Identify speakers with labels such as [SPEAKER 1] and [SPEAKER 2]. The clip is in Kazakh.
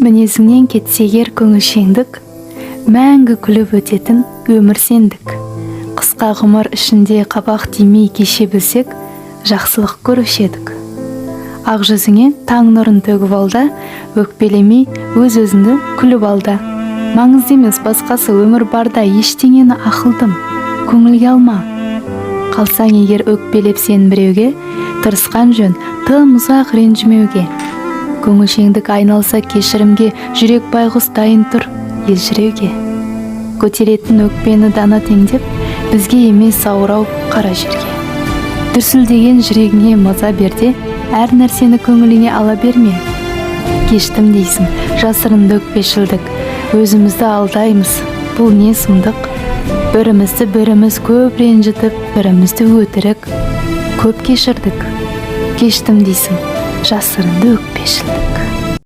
[SPEAKER 1] Мінезіңнен кетсегер көңілшеңдік, мәңгі күліп өтетін өмір сендік. Қысқа ғұмыр ішінде қабақ демей кеше білсек, жақсылық көруші едік. Ақ жүзіңе таң нұрын төгіп алда, өкпелемей өз-өзіңді күліп алда. Маңызды емес басқасы өмір барда, ештеңені ақылдым, көңілге алма. Қалсаң егер өкпелеп сен біреуге, тырысқан жөн тым ұзақ ренжімеуге. Көңілшеңдік айналса кешірімге, жүрек байғұс дайын тұр елжіреуге. Көтеретін өкпені дана теңдеп, бізге емес ауырау қара жерге. Дүрсілдеген жүрегіңе маза берде, әр нәрсені көңіліңе ала берме. Кештім дейсің, жасырынды өкпешілдік, өзімізді алдаймыз, бұл не сұмдық. Бірімізді біріміз көп ренжітіп, бірімізді өтірік, көп кешірдік. Кештім дейсің, жасырынды өкпешілдік.